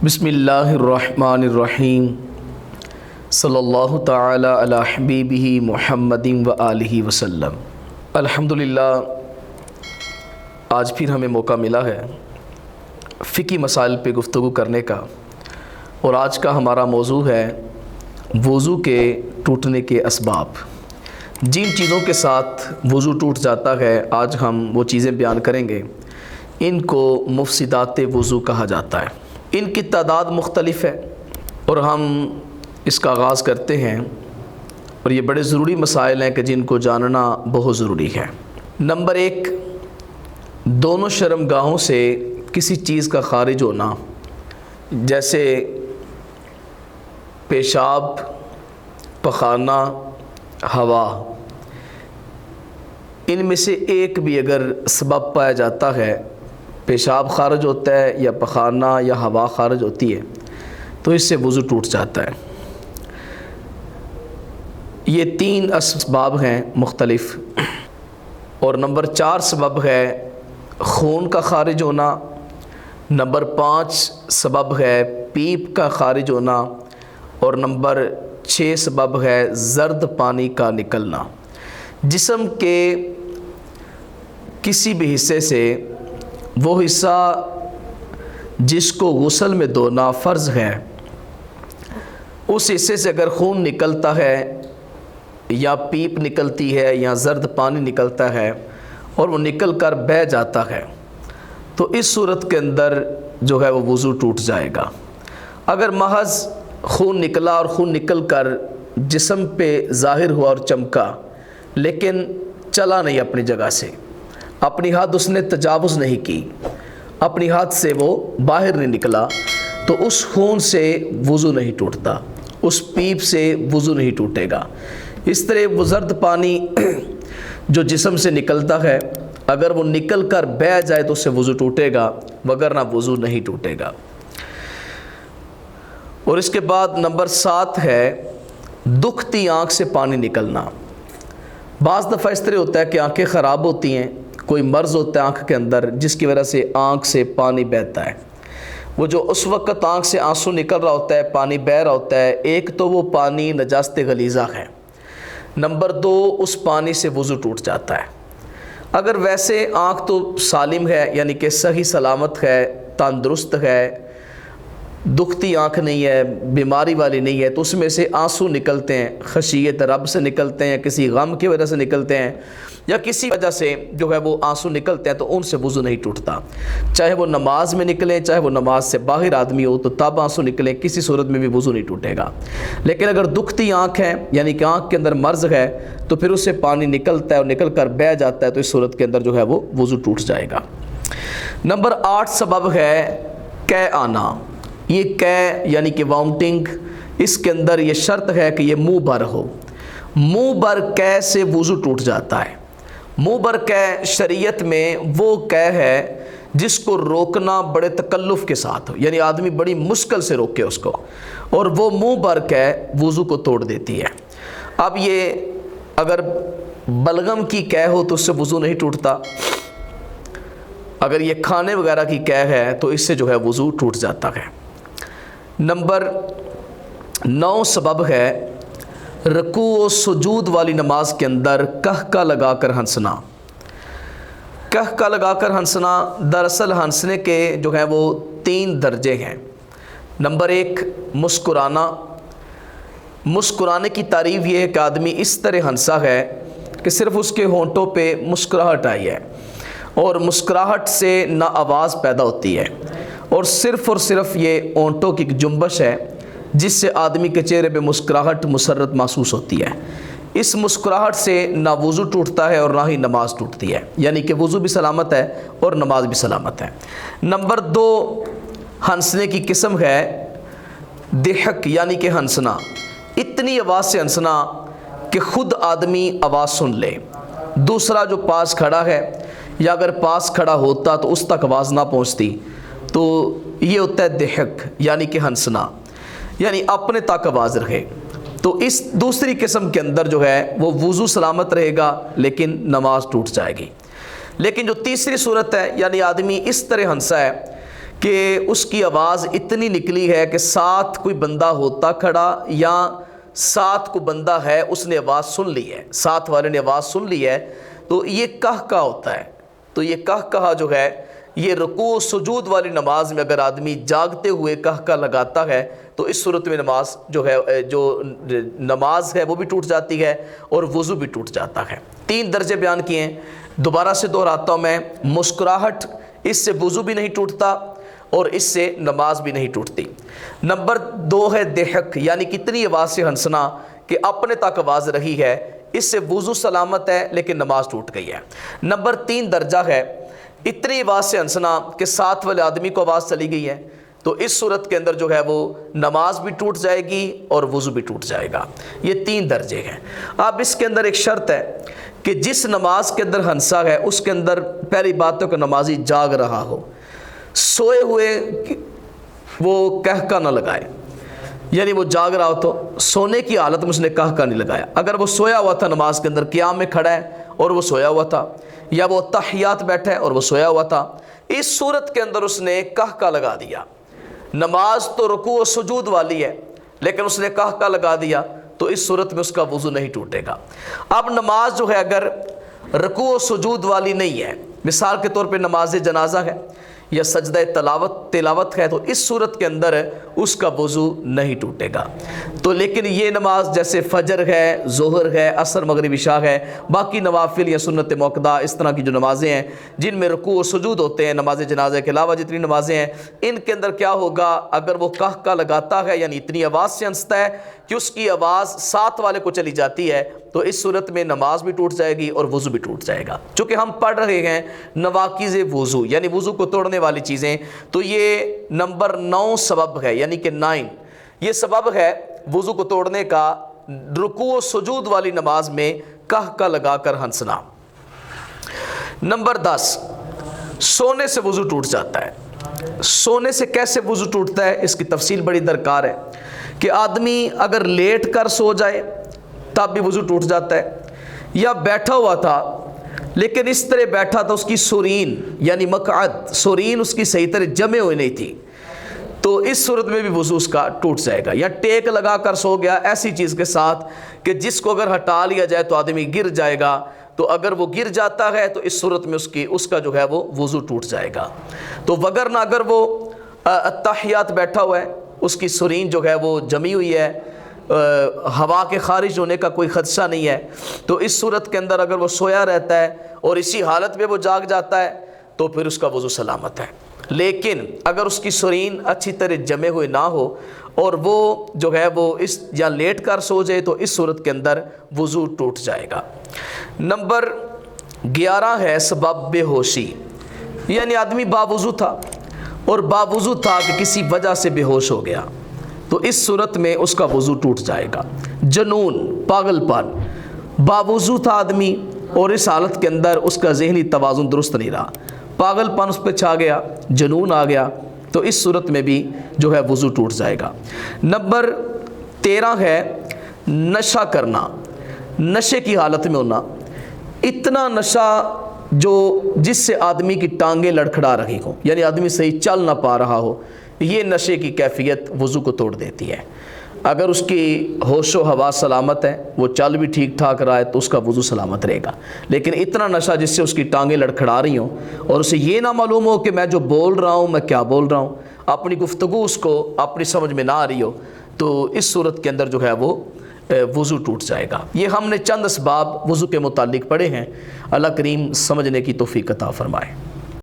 بسم اللہ الرحمن الرحیم صلی اللہ تعالی علی حبیبہ محمد و آلہ وسلم۔ الحمدللہ آج پھر ہمیں موقع ملا ہے فقہی مسائل پہ گفتگو کرنے کا، اور آج کا ہمارا موضوع ہے وضو کے ٹوٹنے کے اسباب۔ جن چیزوں کے ساتھ وضو ٹوٹ جاتا ہے آج ہم وہ چیزیں بیان کریں گے۔ ان کو مفسدات وضو کہا جاتا ہے۔ ان کی تعداد مختلف ہے اور ہم اس کا آغاز کرتے ہیں، اور یہ بڑے ضروری مسائل ہیں کہ جن کو جاننا بہت ضروری ہے۔ نمبر 1، دونوں شرمگاہوں سے کسی چیز کا خارج ہونا، جیسے پیشاب، پخانہ، ہوا۔ ان میں سے ایک بھی اگر سبب پایا جاتا ہے، پیشاب خارج ہوتا ہے یا پخانہ یا ہوا خارج ہوتی ہے، تو اس سے وضو ٹوٹ جاتا ہے۔ یہ 3 اسباب ہیں مختلف، اور نمبر 4 سبب ہے خون کا خارج ہونا، نمبر 5 سبب ہے پیپ کا خارج ہونا، اور نمبر 6 سبب ہے زرد پانی کا نکلنا۔ جسم کے کسی بھی حصے سے وہ حصہ جس کو غسل میں دھونا فرض ہے، اس حصے سے اگر خون نکلتا ہے یا پیپ نکلتی ہے یا زرد پانی نکلتا ہے اور وہ نکل کر بہہ جاتا ہے، تو اس صورت کے اندر جو ہے وہ وضو ٹوٹ جائے گا۔ اگر محض خون نکلا اور خون نکل کر جسم پہ ظاہر ہوا اور چمکا، لیکن چلا نہیں اپنی جگہ سے، اپنی حد اس نے تجاوز نہیں کی، اپنی حد سے وہ باہر نہیں نکلا، تو اس خون سے وضو نہیں ٹوٹتا، اس پیپ سے وضو نہیں ٹوٹے گا۔ اس طرح وہ زرد پانی جو جسم سے نکلتا ہے، اگر وہ نکل کر بہہ جائے تو اس سے وضو ٹوٹے گا، وگرنہ وضو نہیں ٹوٹے گا۔ اور اس کے بعد نمبر 7 ہے دکھتی آنکھ سے پانی نکلنا۔ بعض دفعہ اس طرح ہوتا ہے کہ آنکھیں خراب ہوتی ہیں، کوئی مرض ہوتا ہے آنکھ کے اندر جس کی وجہ سے آنکھ سے پانی بہتا ہے۔ وہ جو اس وقت آنکھ سے آنسو نکل رہا ہوتا ہے، پانی بہہ رہا ہوتا ہے، ایک تو وہ پانی نجاست غلیظہ ہے، نمبر 2 اس پانی سے وضو ٹوٹ جاتا ہے۔ اگر ویسے آنکھ تو سالم ہے، یعنی کہ صحیح سلامت ہے، تندرست ہے، دکھتی آنکھ نہیں ہے، بیماری والی نہیں ہے، تو اس میں سے آنسو نکلتے ہیں، خشیت رب سے نکلتے ہیں، کسی غم کی وجہ سے نکلتے ہیں، یا کسی وجہ سے جو ہے وہ آنسو نکلتے ہیں، تو ان سے وضو نہیں ٹوٹتا۔ چاہے وہ نماز میں نکلیں، چاہے وہ نماز سے باہر آدمی ہو، تو تب آنسو نکلیں، کسی صورت میں بھی وضو نہیں ٹوٹے گا۔ لیکن اگر دکھتی آنکھ ہے، یعنی کہ آنکھ کے اندر مرض ہے، تو پھر اس سے پانی نکلتا ہے اور نکل کر بہہ جاتا ہے، تو اس صورت کے اندر جو ہے وہ وضو ٹوٹ جائے گا۔ نمبر 8 سبب ہے قے آنا۔ یہ قے یعنی کہ وامٹنگ، اس کے اندر یہ شرط ہے کہ یہ منہ بر ہو۔ منہ بر قے سے وضو ٹوٹ جاتا ہے۔ منہ بر قے شریعت میں وہ قے ہے جس کو روکنا بڑے تکلف کے ساتھ ہو، یعنی آدمی بڑی مشکل سے روکے اس کو، اور وہ منہ بر قے وضو کو توڑ دیتی ہے۔ اب یہ اگر بلغم کی قے ہو تو اس سے وضو نہیں ٹوٹتا، اگر یہ کھانے وغیرہ کی قے ہے تو اس سے جو ہے وضو ٹوٹ جاتا ہے۔ نمبر 9 سبب ہے رکوع و سجود والی نماز کے اندر کہکہ لگا کر ہنسنا۔ کہکہ لگا کر ہنسنا، دراصل ہنسنے کے جو ہیں وہ 3 درجے ہیں۔ نمبر 1 مسکرانا۔ مسکرانے کی تعریف یہ ہے کہ آدمی اس طرح ہنسا ہے کہ صرف اس کے ہونٹوں پہ مسکراہٹ آئی ہے، اور مسکراہٹ سے نہ آواز پیدا ہوتی ہے، اور صرف یہ ہونٹوں کی جنبش ہے جس سے آدمی کے چہرے پہ مسکراہٹ مسرت محسوس ہوتی ہے۔ اس مسکراہٹ سے نہ وضو ٹوٹتا ہے اور نہ ہی نماز ٹوٹتی ہے، یعنی کہ وضو بھی سلامت ہے اور نماز بھی سلامت ہے۔ نمبر 2 ہنسنے کی قسم ہے ضحک، یعنی کہ ہنسنا، اتنی آواز سے ہنسنا کہ خود آدمی آواز سن لے، دوسرا جو پاس کھڑا ہے یا اگر پاس کھڑا ہوتا تو اس تک آواز نہ پہنچتی، تو یہ ہوتا ہے ضحک، یعنی کہ ہنسنا، یعنی اپنے تک آواز رہے۔ تو اس دوسری قسم کے اندر جو ہے وہ وضو سلامت رہے گا لیکن نماز ٹوٹ جائے گی۔ لیکن جو تیسری صورت ہے، یعنی آدمی اس طرح ہنسا ہے کہ اس کی آواز اتنی نکلی ہے کہ ساتھ کوئی بندہ ہوتا کھڑا یا ساتھ کوئی بندہ ہے اس نے آواز سن لی ہے، ساتھ والے نے آواز سن لی ہے، تو یہ کہا ہوتا ہے۔ تو یہ کہا جو ہے یہ رکوع و سجود والی نماز میں اگر آدمی جاگتے ہوئے کہا لگاتا ہے تو اس صورت میں نماز جو ہے، جو نماز ہے وہ بھی ٹوٹ جاتی ہے اور وضو بھی ٹوٹ جاتا ہے۔ 3 درجے بیان کیے ہیں، دوبارہ سے دہراتا ہوں میں۔ مسکراہٹ، اس سے وضو بھی نہیں ٹوٹتا اور اس سے نماز بھی نہیں ٹوٹتی۔ نمبر 2 ہے دہک، یعنی کتنی آواز سے ہنسنا کہ اپنے تک آواز رہی ہے، اس سے وضو سلامت ہے لیکن نماز ٹوٹ گئی ہے۔ نمبر 3 درجہ ہے اتنی آواز سے ہنسنا کہ ساتھ والے آدمی کو آواز چلی گئی ہے، تو اس صورت کے اندر جو ہے وہ نماز بھی ٹوٹ جائے گی اور وضو بھی ٹوٹ جائے گا۔ یہ 3 درجے ہیں۔ اب اس کے اندر ایک شرط ہے کہ جس نماز کے اندر ہنسا ہے اس کے اندر پہلی بات تو کہ نمازی جاگ رہا ہو، سوئے ہوئے وہ کہکا نہ لگائے، یعنی وہ جاگ رہا ہو تو سونے کی حالت میں اس نے کہکا نہیں لگایا۔ اگر وہ سویا ہوا تھا نماز کے اندر، قیام میں کھڑا ہے اور وہ سویا ہوا تھا، یا وہ تحیات بیٹھا ہے اور وہ سویا ہوا تھا، اس صورت کے اندر اس نے کہکا لگا دیا۔ نماز تو رکوع و سجود والی ہے لیکن اس نے کہکا لگا دیا، تو اس صورت میں اس کا وضو نہیں ٹوٹے گا۔ اب نماز جو ہے اگر رکوع و سجود والی نہیں ہے، مثال کے طور پہ نماز جنازہ ہے یا سجدہ تلاوت ہے، تو اس صورت کے اندر اس کا وضو نہیں ٹوٹے گا۔ تو لیکن یہ نماز جیسے فجر ہے، ظہر ہے، عصر، مغرب، عشاء ہے، باقی نوافل یا سنت موقدہ، اس طرح کی جو نمازیں ہیں جن میں رکوع و سجود ہوتے ہیں، نماز جنازہ کے علاوہ جتنی نمازیں ہیں، ان کے اندر کیا ہوگا؟ اگر وہ کہکا لگاتا ہے یعنی اتنی آواز سے ہنستا ہے کہ اس کی آواز ساتھ والے کو چلی جاتی ہے، تو اس صورت میں نماز بھی ٹوٹ جائے گی اور وضو بھی ٹوٹ جائے گا۔ چونکہ ہم پڑھ رہے ہیں نواقض وضو یعنی وضو کو توڑنے والی چیزیں، تو یہ نمبر 9 سبب ہے، یعنی کہ 9 یہ سبب ہے وضو کو توڑنے کا، رکوع و سجود والی نماز میں کہکا لگا کر ہنسنا۔ نمبر 10 سونے سے وضو ٹوٹ جاتا ہے۔ سونے سے کیسے وضو ٹوٹتا ہے اس کی تفصیل بڑی درکار ہے کہ آدمی اگر لیٹ کر سو جائے تب بھی وضو ٹوٹ جاتا ہے، یا بیٹھا ہوا تھا لیکن اس طرح بیٹھا تھا اس کی سورین یعنی مقعد، سورین اس کی صحیح طرح جمع ہوئی نہیں تھی، تو اس صورت میں بھی وضو اس کا ٹوٹ جائے گا۔ یا ٹیک لگا کر سو گیا ایسی چیز کے ساتھ کہ جس کو اگر ہٹا لیا جائے تو آدمی گر جائے گا، تو اگر وہ گر جاتا ہے تو اس صورت میں اس کا جو ہے وہ وضو ٹوٹ جائے گا۔ تو وگرنہ اگر وہ تحیات بیٹھا ہوا ہے، اس کی سورین جو ہے وہ جمی ہوئی ہے، ہوا کے خارج ہونے کا کوئی خدشہ نہیں ہے، تو اس صورت کے اندر اگر وہ سویا رہتا ہے اور اسی حالت میں وہ جاگ جاتا ہے تو پھر اس کا وضو سلامت ہے۔ لیکن اگر اس کی سورین اچھی طرح جمے ہوئے نہ ہو اور وہ جو ہے وہ یا لیٹ کر سو جائے تو اس صورت کے اندر وضو ٹوٹ جائے گا۔ نمبر 11 ہے سبب بے ہوشی، یعنی آدمی باوضو تھا اور باوضو تھا کہ کسی وجہ سے بے ہوش ہو گیا، تو اس صورت میں اس کا وضو ٹوٹ جائے گا۔ جنون، پاگل پن، باوضو تھا آدمی اور اس حالت کے اندر اس کا ذہنی توازن درست نہیں رہا، پاگل پن اس پہ چھا گیا، جنون آ گیا، تو اس صورت میں بھی جو ہے وضو ٹوٹ جائے گا۔ نمبر 13 ہے نشہ کرنا، نشے کی حالت میں ہونا، اتنا نشہ جس سے آدمی کی ٹانگیں لڑکھڑا رہی ہوں، یعنی آدمی صحیح چل نہ پا رہا ہو، یہ نشے کی کیفیت وضو کو توڑ دیتی ہے۔ اگر اس کی ہوش و حواس سلامت ہے، وہ چل بھی ٹھیک ٹھاک رہا ہے تو اس کا وضو سلامت رہے گا، لیکن اتنا نشہ جس سے اس کی ٹانگیں لڑکھڑا رہی ہوں اور اسے یہ نہ معلوم ہو کہ میں جو بول رہا ہوں میں کیا بول رہا ہوں، اپنی گفتگو اس کو اپنی سمجھ میں نہ آ رہی ہو، تو اس صورت کے اندر جو ہے وہ وضو ٹوٹ جائے گا۔ یہ ہم نے چند اسباب وضو کے متعلق پڑھے ہیں، اللہ کریم سمجھنے کی توفیق عطا فرمائے۔